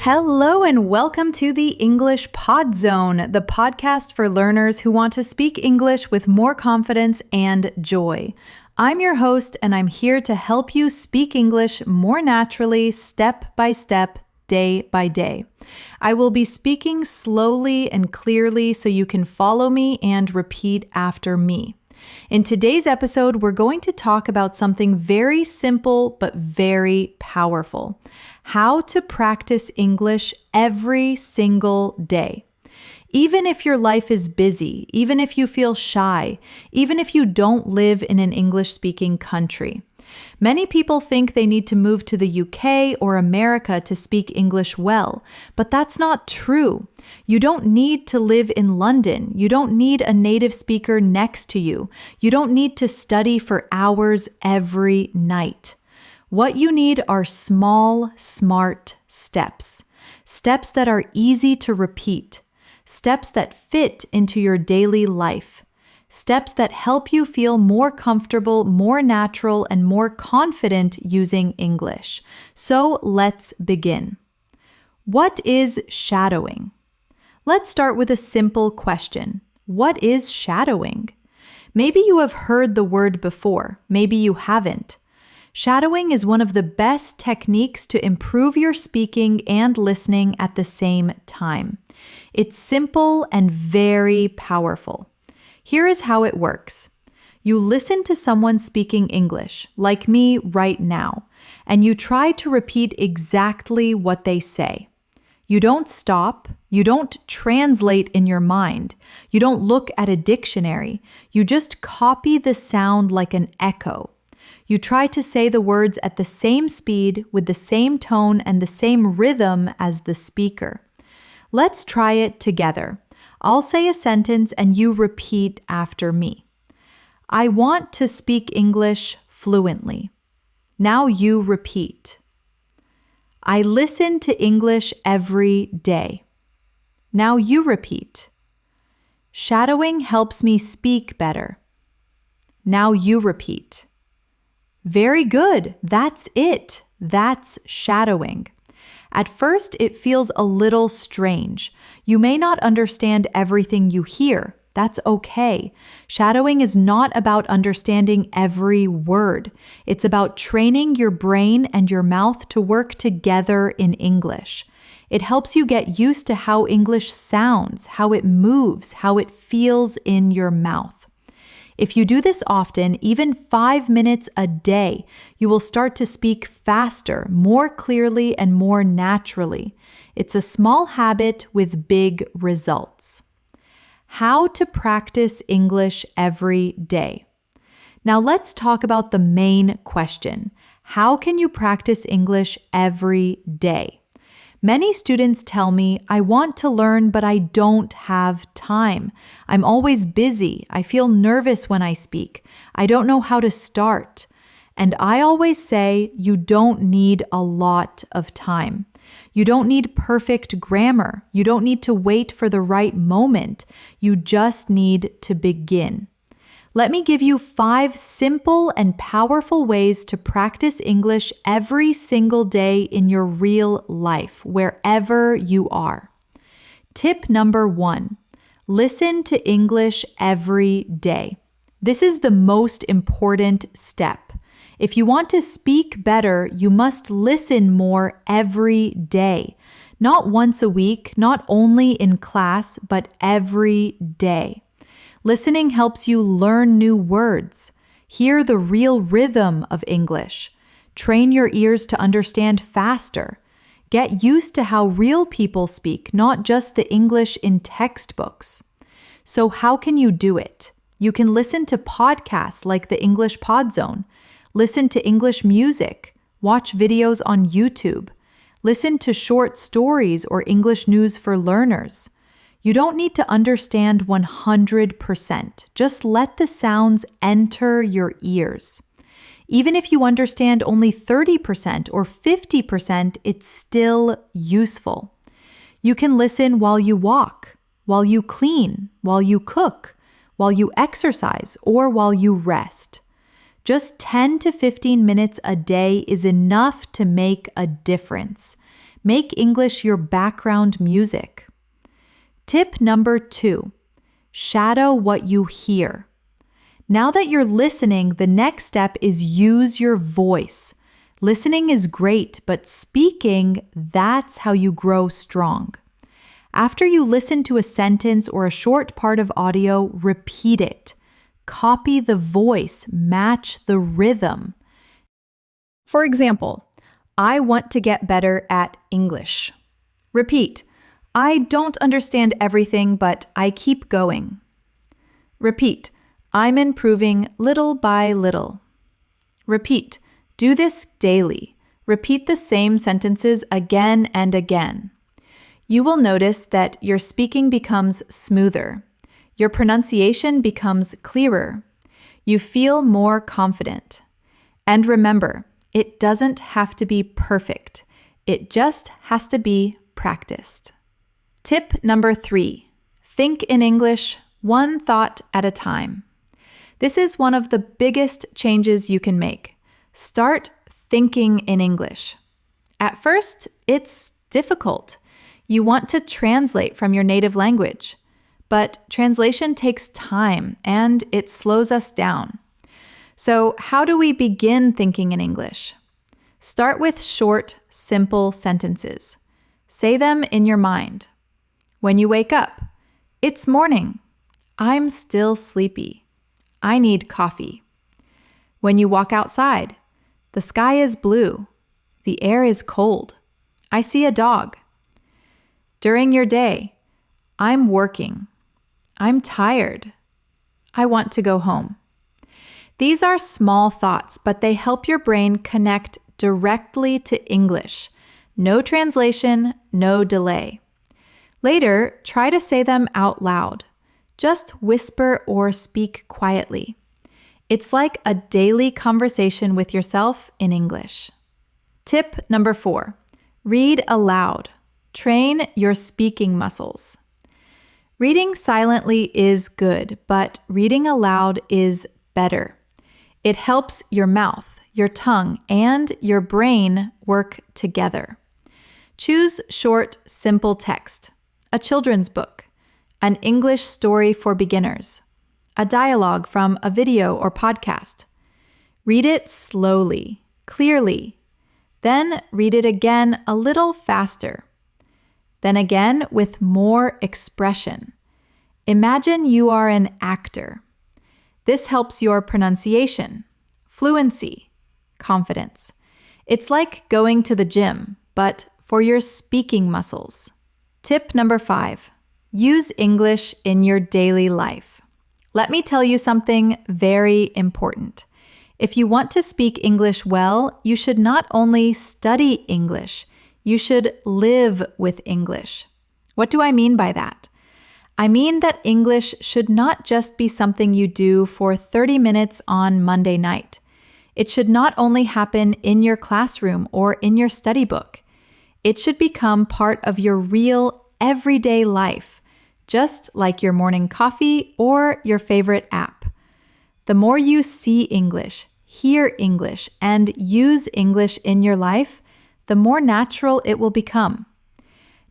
Hello and welcome to the English Pod Zone, the podcast for learners who want to speak English with more confidence and joy. I'm your host and I'm here to help you speak English more naturally, step by step, day by day. I will be speaking slowly and clearly so you can follow me and repeat after me. In today's episode, we're going to talk about something very simple but very powerful: how to practice English every single day. Even if your life is busy, even if you feel shy, even if you don't live in an English-speaking country. Many people think they need to move to the UK or America to speak English well, but that's not true. You don't need to live in London. You don't need a native speaker next to you. You don't need to study for hours every night. What you need are small, smart steps. Steps that are easy to repeat. Steps that fit into your daily life. Steps that help you feel more comfortable, more natural, and more confident using English. So let's begin. What is shadowing? Let's start with a simple question. What is shadowing? Maybe you have heard the word before. Maybe you haven't. Shadowing is one of the best techniques to improve your speaking and listening at the same time. It's simple and very powerful. Here is how it works. You listen to someone speaking English, like me right now, and you try to repeat exactly what they say. You don't stop. You don't translate in your mind. You don't look at a dictionary. You just copy the sound like an echo. You try to say the words at the same speed, with the same tone and the same rhythm as the speaker. Let's try it together. I'll say a sentence and you repeat after me. I want to speak English fluently. Now you repeat. I listen to English every day. Now you repeat. Shadowing helps me speak better. Now you repeat. Very good. That's it. That's shadowing. At first, it feels a little strange. You may not understand everything you hear. That's okay. Shadowing is not about understanding every word. It's about training your brain and your mouth to work together in English. It helps you get used to how English sounds, how it moves, how it feels in your mouth. If you do this often, even 5 minutes a day, you will start to speak faster, more clearly, and more naturally. It's a small habit with big results. How to practice English every day. Now let's talk about the main question. How can you practice English every day? Many students tell me, I want to learn, but I don't have time. I'm always busy. I feel nervous when I speak. I don't know how to start. And I always say, you don't need a lot of time. You don't need perfect grammar. You don't need to wait for the right moment. You just need to begin. Let me give you 5 simple and powerful ways to practice English every single day in your real life, wherever you are. Tip number 1, listen to English every day. This is the most important step. If you want to speak better, you must listen more every day. Not once a week, not only in class, but every day. Listening helps you learn new words, hear the real rhythm of English, train your ears to understand faster, get used to how real people speak, not just the English in textbooks. So how can you do it? You can listen to podcasts like the English Pod Zone, listen to English music, watch videos on YouTube, listen to short stories or English news for learners. You don't need to understand 100%. Just let the sounds enter your ears. Even if you understand only 30% or 50%, it's still useful. You can listen while you walk, while you clean, while you cook, while you exercise, or while you rest. Just 10 to 15 minutes a day is enough to make a difference. Make English your background music. Tip number 2, shadow what you hear. Now that you're listening, the next step is use your voice. Listening is great, but speaking, that's how you grow strong. After you listen to a sentence or a short part of audio, repeat it. Copy the voice, match the rhythm. For example, I want to get better at English. Repeat, I don't understand everything, but I keep going. Repeat, I'm improving little by little. Repeat, do this daily. Repeat the same sentences again and again. You will notice that your speaking becomes smoother. Your pronunciation becomes clearer. You feel more confident. And remember, it doesn't have to be perfect. It just has to be practiced. Tip number 3, think in English one thought at a time. This is one of the biggest changes you can make. Start thinking in English. At first, it's difficult. You want to translate from your native language, but translation takes time and it slows us down. So, how do we begin thinking in English? Start with short, simple sentences. Say them in your mind. When you wake up, it's morning. I'm still sleepy. I need coffee. When you walk outside, the sky is blue. The air is cold. I see a dog. During your day, I'm working. I'm tired. I want to go home. These are small thoughts, but they help your brain connect directly to English. No translation, no delay. Later, try to say them out loud. Just whisper or speak quietly. It's like a daily conversation with yourself in English. Tip number 4, read aloud. Train your speaking muscles. Reading silently is good, but reading aloud is better. It helps your mouth, your tongue, and your brain work together. Choose short, simple text, a children's book, an English story for beginners, a dialogue from a video or podcast. Read it slowly, clearly. Then read it again a little faster. Then again with more expression. Imagine you are an actor. This helps your pronunciation, fluency, confidence. It's like going to the gym, but for your speaking muscles. Tip number 5. Use English in your daily life. Let me tell you something very important. If you want to speak English well, you should not only study English, you should live with English. What do I mean by that? I mean that English should not just be something you do for 30 minutes on Monday night. It should not only happen in your classroom or in your study book. It should become part of your real everyday life, just like your morning coffee or your favorite app. The more you see English, hear English, and use English in your life, the more natural it will become.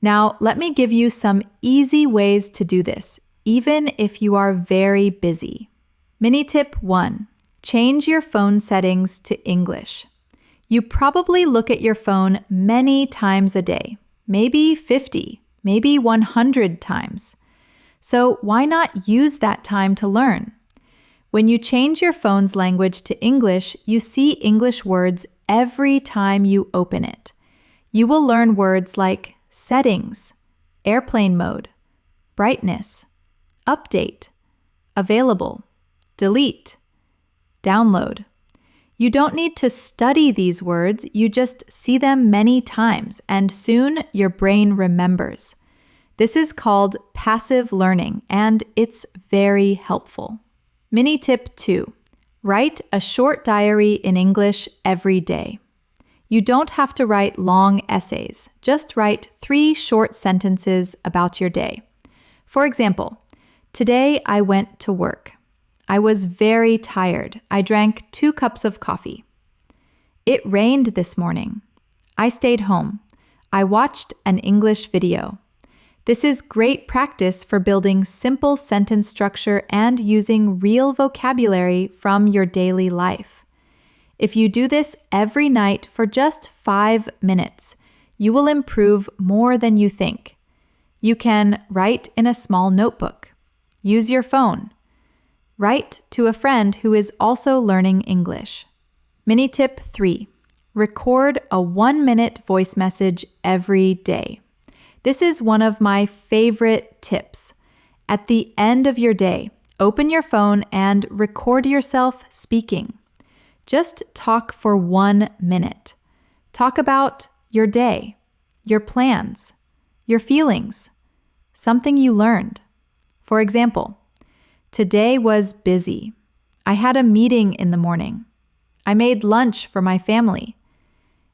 Now, let me give you some easy ways to do this, even if you are very busy. Mini tip 1, change your phone settings to English. You probably look at your phone many times a day, maybe 50, maybe 100 times. So why not use that time to learn? When you change your phone's language to English, you see English words every time you open it. You will learn words like settings, airplane mode, brightness, update, available, delete, download. You don't need to study these words, you just see them many times, and soon your brain remembers. This is called passive learning, and it's very helpful. Mini tip 2, write a short diary in English every day. You don't have to write long essays, just write 3 short sentences about your day. For example, today I went to work. I was very tired. I drank 2 cups of coffee. It rained this morning. I stayed home. I watched an English video. This is great practice for building simple sentence structure and using real vocabulary from your daily life. If you do this every night for just 5 minutes, you will improve more than you think. You can write in a small notebook. Use your phone. Write to a friend who is also learning English. Mini tip 3. Record a 1-minute voice message every day. This is one of my favorite tips. At the end of your day, open your phone and record yourself speaking. Just talk for 1 minute. Talk about your day, your plans, your feelings, something you learned. For example, today was busy. I had a meeting in the morning. I made lunch for my family.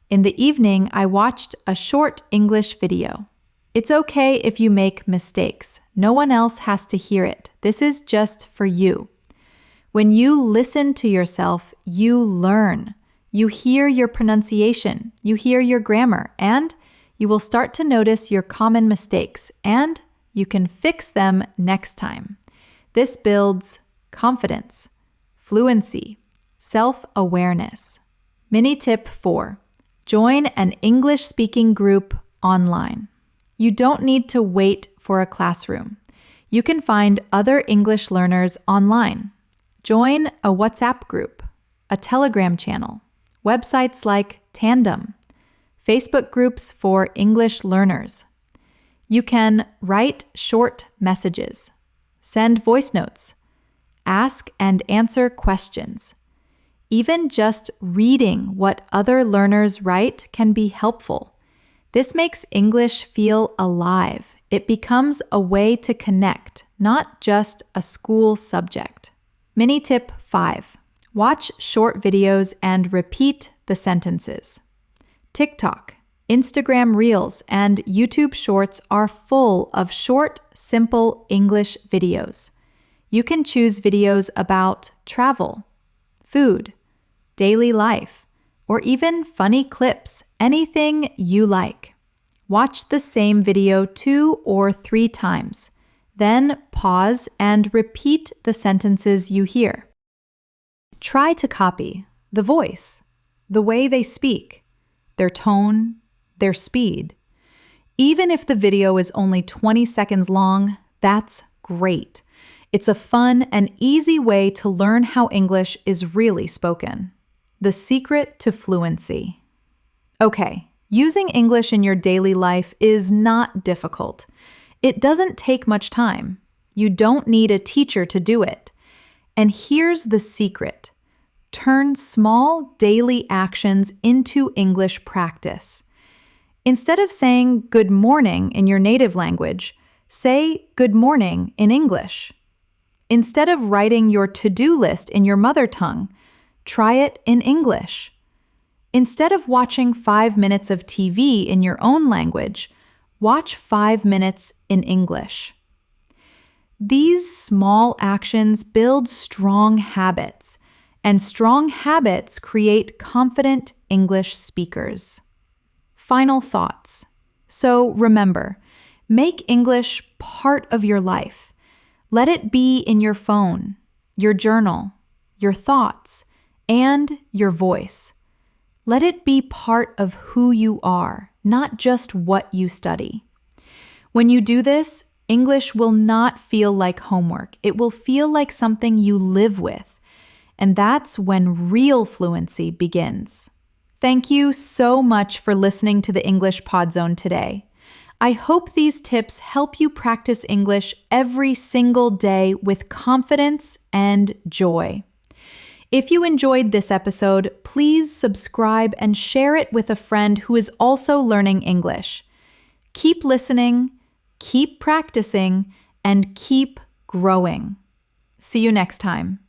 In the evening, I watched a short English video. It's okay if you make mistakes. No one else has to hear it. This is just for you. When you listen to yourself, you learn. You hear your pronunciation, you hear your grammar, and you will start to notice your common mistakes, and you can fix them next time. This builds confidence, fluency, self-awareness. Mini tip 4. Join an English-speaking group online. You don't need to wait for a classroom. You can find other English learners online. Join a WhatsApp group, a Telegram channel, websites like Tandem, Facebook groups for English learners. You can write short messages, send voice notes, ask and answer questions. Even just reading what other learners write can be helpful. This makes English feel alive. It becomes a way to connect, not just a school subject. Mini tip 5. Watch short videos and repeat the sentences. TikTok, Instagram Reels, and YouTube Shorts are full of short, simple English videos. You can choose videos about travel, food, daily life, or even funny clips, anything you like. Watch the same video 2 or 3 times. Then pause and repeat the sentences you hear. Try to copy the voice, the way they speak, their tone, their speed. Even if the video is only 20 seconds long, that's great. It's a fun and easy way to learn how English is really spoken. The secret to fluency. Okay, using English in your daily life is not difficult. It doesn't take much time. You don't need a teacher to do it. And here's the secret. Turn small daily actions into English practice. Instead of saying good morning in your native language, say good morning in English. Instead of writing your to-do list in your mother tongue, try it in English. Instead of watching 5 minutes of TV in your own language, watch 5 minutes in English. These small actions build strong habits, and strong habits create confident English speakers. Final thoughts. So remember, make English part of your life. Let it be in your phone, your journal, your thoughts, and your voice. Let it be part of who you are, not just what you study. When you do this, English will not feel like homework. It will feel like something you live with. And that's when real fluency begins. Thank you so much for listening to the English Pod Zone today. I hope these tips help you practice English every single day with confidence and joy. If you enjoyed this episode, please subscribe and share it with a friend who is also learning English. Keep listening, keep practicing, and keep growing. See you next time.